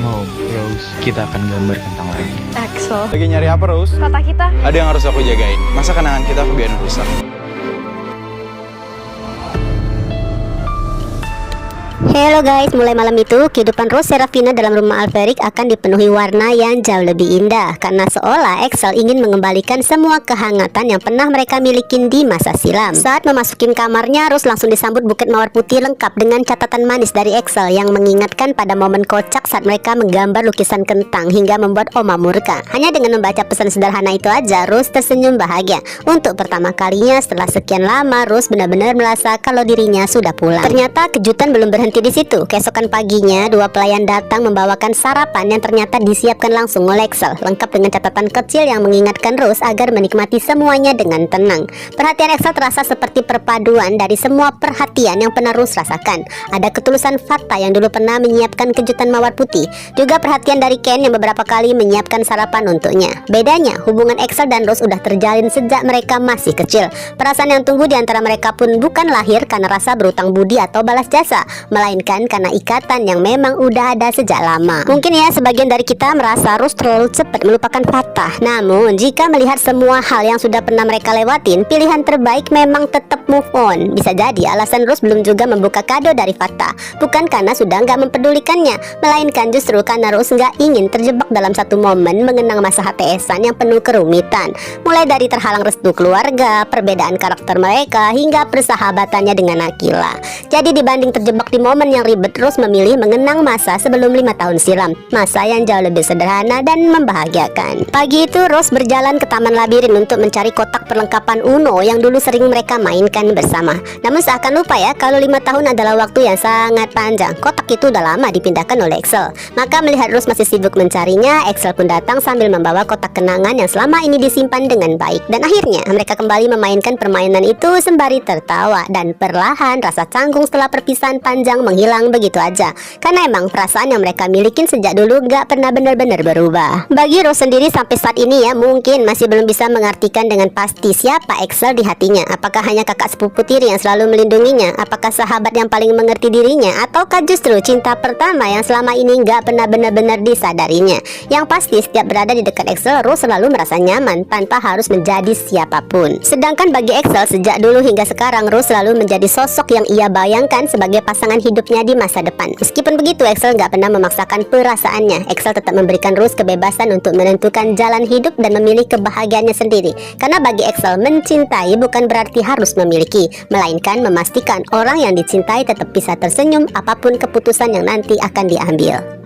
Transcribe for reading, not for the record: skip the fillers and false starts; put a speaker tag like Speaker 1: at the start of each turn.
Speaker 1: home, Rose. Kita akan gambar kentang lagi.
Speaker 2: Axel.
Speaker 3: Lagi nyari apa, Rose?
Speaker 2: Kota kita.
Speaker 3: Ada yang harus aku jagain. Masa kenangan kita aku biarin rusak?
Speaker 4: Hello guys, mulai malam itu kehidupan Rose Serafina dalam rumah Alferic akan dipenuhi warna yang jauh lebih indah, karena seolah Axel ingin mengembalikan semua kehangatan yang pernah mereka miliki di masa silam. Saat memasuki kamarnya, Rose langsung disambut buket mawar putih lengkap dengan catatan manis dari Axel yang mengingatkan pada momen kocak saat mereka menggambar lukisan kentang hingga membuat Oma murka. Hanya dengan membaca pesan sederhana itu aja, Rose tersenyum bahagia. Untuk pertama kalinya setelah sekian lama, Rose benar-benar merasa kalau dirinya sudah pulang. Ternyata kejutan belum berhenti di situ. Keesokan paginya, dua pelayan datang membawakan sarapan yang ternyata disiapkan langsung oleh Axel, lengkap dengan catatan kecil yang mengingatkan Rose agar menikmati semuanya dengan tenang. Perhatian Axel terasa seperti perpaduan dari semua perhatian yang pernah Rose rasakan. Ada ketulusan Fata yang dulu pernah menyiapkan kejutan mawar putih, juga perhatian dari Ken yang beberapa kali menyiapkan sarapan untuknya. Bedanya, hubungan Axel dan Rose udah terjalin sejak mereka masih kecil. Perasaan yang tumbuh di antara mereka pun bukan lahir karena rasa berutang budi atau balas jasa, melainkan karena ikatan yang memang udah ada sejak lama. Mungkin ya sebagian dari kita merasa Rose terlalu cepat melupakan Fatah. Namun jika melihat semua hal yang sudah pernah mereka lewatin, pilihan terbaik memang tetap move on. Bisa jadi alasan Rose belum juga membuka kado dari Fatah bukan karena sudah nggak mempedulikannya, melainkan justru karena Rose nggak ingin terjebak dalam satu momen mengenang masa HTS-an yang penuh kerumitan, mulai dari terhalang restu keluarga, perbedaan karakter mereka, hingga persahabatannya dengan Akila. Jadi dibanding terjebak di momen yang ribet, Rose memilih mengenang masa sebelum 5 tahun silam, masa yang jauh lebih sederhana dan membahagiakan. Pagi itu Rose berjalan ke taman labirin untuk mencari kotak perlengkapan Uno yang dulu sering mereka mainkan bersama. Namun seakan lupa ya kalau 5 tahun adalah waktu yang sangat panjang. Kotak itu udah lama dipindahkan oleh Axel. Maka melihat Rose masih sibuk mencarinya, Axel pun datang sambil membawa kotak kenangan yang selama ini disimpan dengan baik. Dan akhirnya mereka kembali memainkan permainan itu sembari tertawa, dan perlahan rasa canggung setelah perpisahan panjang menghilang begitu aja, karena emang perasaan yang mereka milikin sejak dulu gak pernah benar-benar berubah. Bagi Rose sendiri sampai saat ini ya, mungkin masih belum bisa mengartikan dengan pasti siapa Axel di hatinya. Apakah hanya kakak sepupu tiri yang selalu melindunginya? Apakah sahabat yang paling mengerti dirinya? Ataukah justru cinta pertama yang selama ini gak pernah benar-benar disadarinya? Yang pasti setiap berada di dekat Axel, Rose selalu merasa nyaman tanpa harus menjadi siapapun. Sedangkan bagi Axel, sejak dulu hingga sekarang Rose selalu menjadi sosok yang ia bayangkan sebagai pasangan hidupnya di masa depan. Meskipun begitu, Axel gak pernah memaksakan perasaannya. Axel tetap memberikan Rose kebebasan untuk menentukan jalan hidup dan memilih kebahagiaannya sendiri. Karena bagi Axel, mencintai bukan berarti harus memiliki, melainkan memastikan orang yang dicintai tetap bisa tersenyum apapun keputusan yang nanti akan diambil.